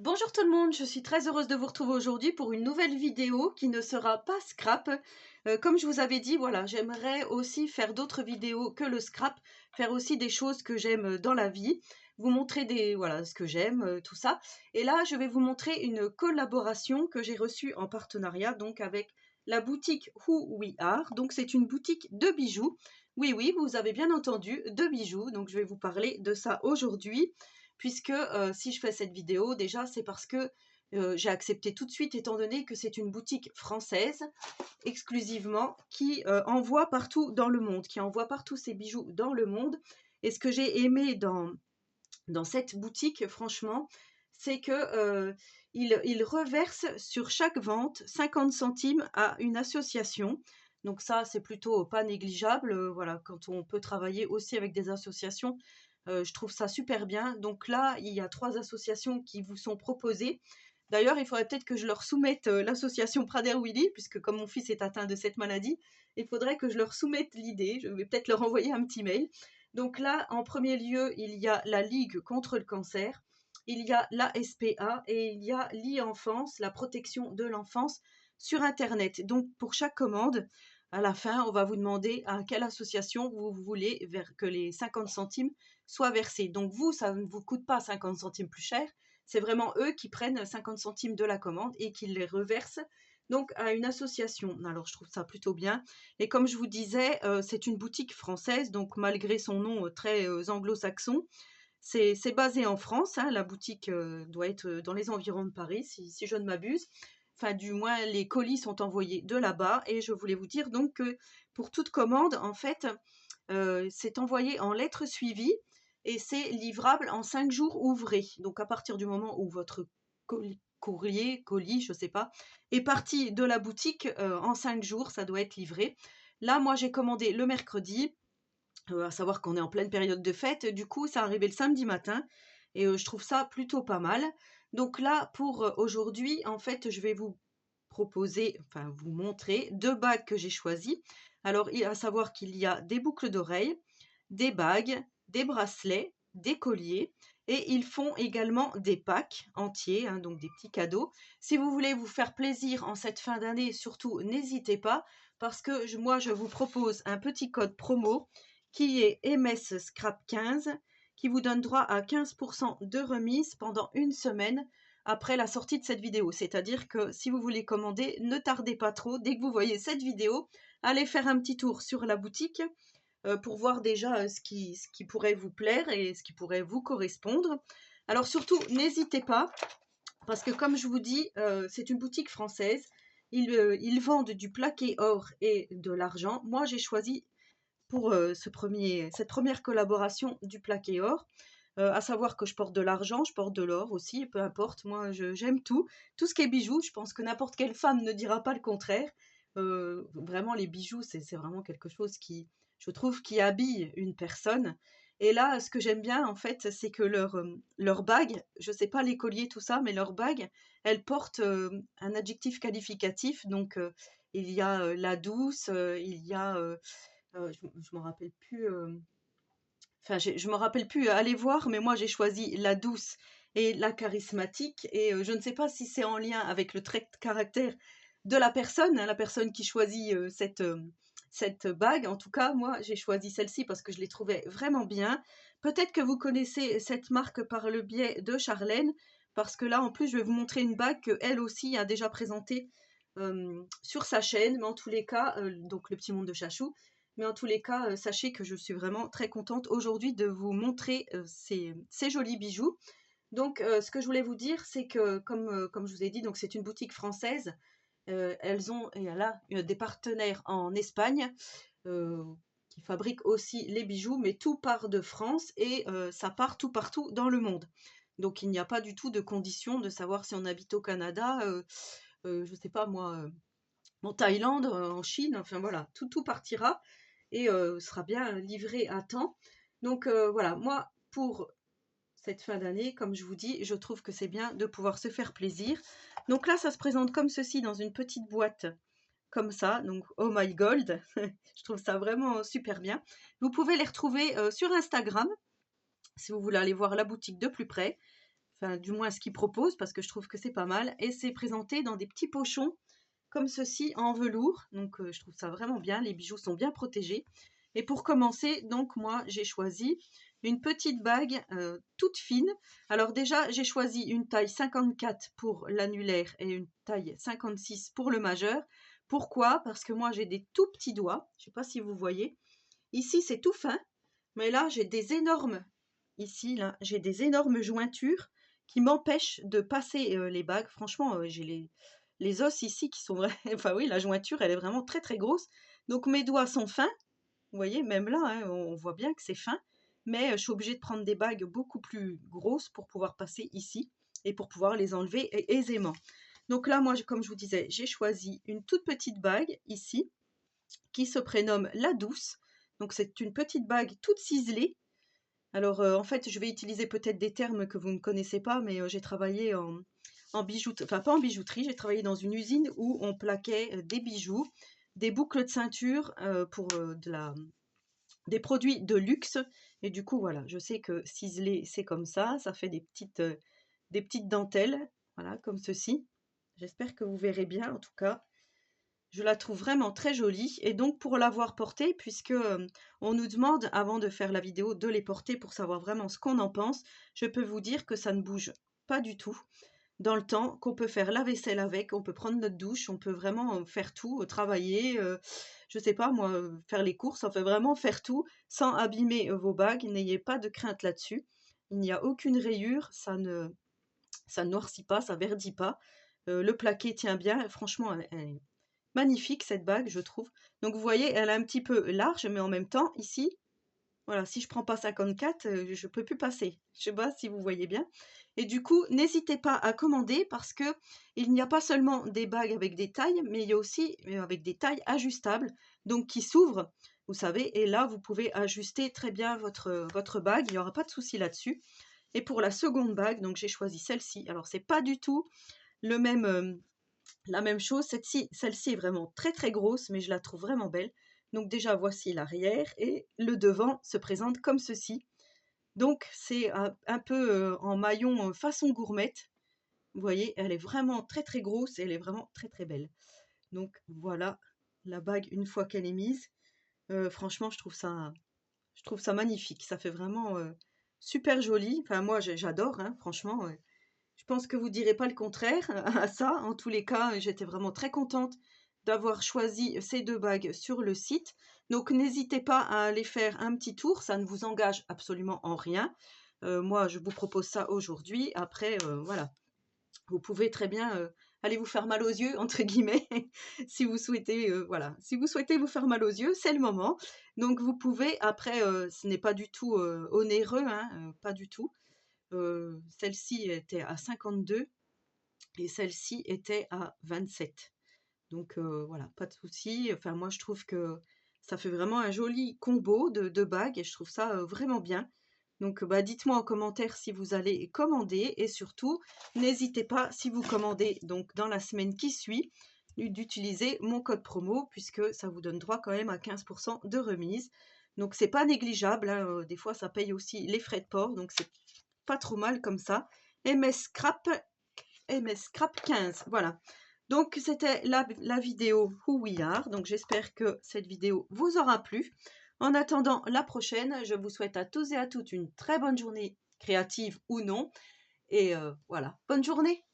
Bonjour tout le monde, je suis très heureuse de vous retrouver aujourd'hui pour une nouvelle vidéo qui ne sera pas scrap. Comme je vous avais dit, voilà, j'aimerais aussi faire d'autres vidéos que le scrap, faire aussi des choses que j'aime dans la vie, vous montrer voilà, ce que j'aime, tout ça. Et là, je vais vous montrer une collaboration que j'ai reçue en partenariat donc avec la boutique Who We Are. Donc c'est une boutique de bijoux. Oui, oui, vous avez bien entendu, de bijoux. Donc je vais vous parler de ça aujourd'hui puisque si je fais cette vidéo, déjà, c'est parce que j'ai accepté tout de suite, étant donné que c'est une boutique française, exclusivement, qui envoie partout dans le monde, qui envoie partout ses bijoux dans le monde. Et ce que j'ai aimé dans cette boutique, franchement, c'est que il reverse sur chaque vente 50 centimes à une association. Donc ça, c'est plutôt pas négligeable. Voilà, quand on peut travailler aussi avec des associations, je trouve ça super bien. Donc là, il y a 3 associations qui vous sont proposées. D'ailleurs, il faudrait peut-être que je leur soumette l'association Prader-Willi, puisque comme mon fils est atteint de cette maladie, il faudrait que je leur soumette l'idée. Je vais peut-être leur envoyer un petit mail. Donc là, en premier lieu, il y a la Ligue contre le cancer, il y a la SPA et il y a l'e-enfance, la protection de l'enfance sur Internet. Donc pour chaque commande, à la fin, on va vous demander à quelle association vous voulez que les 50 centimes soient versés. Donc vous, ça ne vous coûte pas 50 centimes plus cher, c'est vraiment eux qui prennent 50 centimes de la commande et qui les reversent donc à une association. Alors je trouve ça plutôt bien. Et comme je vous disais, c'est une boutique française, donc malgré son nom très anglo-saxon, c'est basé en France. Hein, la boutique doit être dans les environs de Paris, si je ne m'abuse. Enfin, du moins, les colis sont envoyés de là-bas. Et je voulais vous dire donc que pour toute commande, en fait, c'est envoyé en lettres suivies et c'est livrable en 5 jours ouvrés. Donc à partir du moment où votre colis, je sais pas, est parti de la boutique, en 5 jours, ça doit être livré. Là, moi, j'ai commandé le mercredi, à savoir qu'on est en pleine période de fête, du coup, ça arrivait le samedi matin et je trouve ça plutôt pas mal. Donc là, pour aujourd'hui, en fait, je vais vous proposer, enfin vous montrer 2 bagues que j'ai choisies. Alors, à savoir qu'il y a des boucles d'oreilles, des bagues, des bracelets, des colliers et ils font également des packs entiers, hein, donc des petits cadeaux. Si vous voulez vous faire plaisir en cette fin d'année, surtout n'hésitez pas parce que moi je vous propose un petit code promo qui est MS Scrap 15 qui vous donne droit à 15% de remise pendant une semaine après la sortie de cette vidéo. C'est-à-dire que si vous voulez commander, ne tardez pas trop. Dès que vous voyez cette vidéo, allez faire un petit tour sur la boutique pour voir déjà ce qui pourrait vous plaire et ce qui pourrait vous correspondre. Alors surtout, n'hésitez pas, parce que comme je vous dis, c'est une boutique française. Ils vendent du plaqué or et de l'argent. Moi, j'ai choisi pour cette première collaboration du plaqué or. À savoir que je porte de l'argent, je porte de l'or aussi, peu importe, moi j'aime tout. Tout ce qui est bijoux, je pense que n'importe quelle femme ne dira pas le contraire. Vraiment, les bijoux, c'est vraiment quelque chose qui, je trouve, qui habille une personne. Et là, ce que j'aime bien, en fait, c'est que leur bague, je sais pas les colliers, tout ça, mais leur bague, elle porte un adjectif qualificatif. Donc, il y a la douce, il y a je me rappelle plus. Enfin, je me rappelle plus. Allez voir, mais moi j'ai choisi la douce et la charismatique. Et je ne sais pas si c'est en lien avec le trait de caractère de la personne, hein, la personne qui choisit cette bague. En tout cas, moi j'ai choisi celle-ci parce que je l'ai trouvée vraiment bien. Peut-être que vous connaissez cette marque par le biais de Charlène, parce que là en plus je vais vous montrer une bague qu'elle aussi a déjà présentée sur sa chaîne. Mais en tous les cas, donc le petit monde de Chachou. Mais en tous les cas, sachez que je suis vraiment très contente aujourd'hui de vous montrer ces jolis bijoux. Donc, ce que je voulais vous dire, c'est que, comme je vous ai dit, donc c'est une boutique française. Elle a des partenaires en Espagne euh, qui fabriquent aussi les bijoux, mais tout part de France et ça part tout partout dans le monde. Donc, il n'y a pas du tout de condition de savoir si on habite au Canada, je ne sais pas moi, en Thaïlande, en Chine, enfin voilà, tout partira et sera bien livré à temps. Donc voilà, moi, pour cette fin d'année, comme je vous dis, je trouve que c'est bien de pouvoir se faire plaisir. Donc là, ça se présente comme ceci dans une petite boîte comme ça, donc Oh My Gold, je trouve ça vraiment super bien. Vous pouvez les retrouver sur Instagram, si vous voulez aller voir la boutique de plus près. enfin du moins ce qu'ils proposent, parce que je trouve que c'est pas mal. Et c'est présenté dans des petits pochons comme ceci en velours. Donc je trouve ça vraiment bien, les bijoux sont bien protégés. Et pour commencer, donc moi j'ai choisi une petite bague toute fine. Alors déjà j'ai choisi une taille 54 pour l'annulaire et une taille 56 pour le majeur. Pourquoi? Parce que moi j'ai des tout petits doigts, je ne sais pas si vous voyez. Ici c'est tout fin, mais là j'ai des énormes, ici là j'ai des énormes jointures qui m'empêchent de passer les bagues. Franchement j'ai les os ici qui sont vrais. Enfin oui, la jointure elle est vraiment très très grosse. Donc mes doigts sont fins, vous voyez, même là, hein, on voit bien que c'est fin, mais je suis obligée de prendre des bagues beaucoup plus grosses pour pouvoir passer ici et pour pouvoir les enlever aisément. Donc là, moi, comme je vous disais, j'ai choisi une toute petite bague ici qui se prénomme la Douce. Donc c'est une petite bague toute ciselée. Alors en fait, je vais utiliser peut-être des termes que vous ne connaissez pas, mais j'ai travaillé en bijouterie, enfin pas en bijouterie, j'ai travaillé dans une usine où on plaquait des bijoux, des boucles de ceinture pour des produits de luxe. Et du coup, voilà, je sais que ciseler, c'est comme ça fait des petites dentelles, voilà, comme ceci. J'espère que vous verrez bien, en tout cas. Je la trouve vraiment très jolie. Et donc, pour l'avoir portée, puisque on nous demande, avant de faire la vidéo, de les porter pour savoir vraiment ce qu'on en pense, je peux vous dire que ça ne bouge pas du tout dans le temps, qu'on peut faire la vaisselle avec, on peut prendre notre douche, on peut vraiment faire tout, travailler, je sais pas moi, faire les courses, enfin vraiment faire tout sans abîmer vos bagues. N'ayez pas de crainte là-dessus. Il n'y a aucune rayure, ça ne noircit pas, ça verdit pas. Le plaqué tient bien, franchement, elle est magnifique cette bague, je trouve. Donc vous voyez, elle est un petit peu large, mais en même temps, ici, voilà, si je prends pas 54, je peux plus passer. Je sais pas si vous voyez bien. Et du coup, n'hésitez pas à commander parce que il n'y a pas seulement des bagues avec des tailles, mais il y a aussi avec des tailles ajustables, donc qui s'ouvrent, vous savez, et là, vous pouvez ajuster très bien votre bague, il n'y aura pas de souci là-dessus. Et pour la seconde bague, donc j'ai choisi celle-ci. Alors, c'est pas du tout le même, la même chose. Celle-ci est vraiment très très grosse, mais je la trouve vraiment belle. Donc déjà, voici l'arrière et le devant se présente comme ceci. Donc c'est un peu en maillon façon gourmette. Vous voyez, elle est vraiment très très grosse et elle est vraiment très très belle. Donc voilà la bague une fois qu'elle est mise. Franchement, je trouve ça magnifique. Ça fait vraiment super joli. Enfin moi j'adore, hein, franchement. Je pense que vous ne direz pas le contraire à ça. En tous les cas, j'étais vraiment très contente d'avoir choisi ces deux bagues sur le site. Donc n'hésitez pas à aller faire un petit tour, ça ne vous engage absolument en rien. Moi, je vous propose ça aujourd'hui. Après, voilà, vous pouvez très bien aller vous faire mal aux yeux, entre guillemets, si vous souhaitez, voilà, si vous souhaitez vous faire mal aux yeux, c'est le moment. Donc vous pouvez, après, ce n'est pas du tout onéreux, hein, pas du tout. Celle-ci était à 52 et celle-ci était à 27. Donc voilà, pas de souci. Enfin, moi, je trouve que ça fait vraiment un joli combo de bagues et je trouve ça vraiment bien. Donc, bah, dites-moi en commentaire si vous allez commander et surtout, n'hésitez pas, si vous commandez donc dans la semaine qui suit, d'utiliser mon code promo puisque ça vous donne droit quand même à 15% de remise. Donc, c'est pas négligeable, hein, des fois, ça paye aussi les frais de port, donc c'est pas trop mal comme ça. MS Scrap 15, voilà. Donc c'était la vidéo Who We Are. Donc j'espère que cette vidéo vous aura plu. En attendant la prochaine, je vous souhaite à tous et à toutes une très bonne journée créative ou non. Et voilà, bonne journée.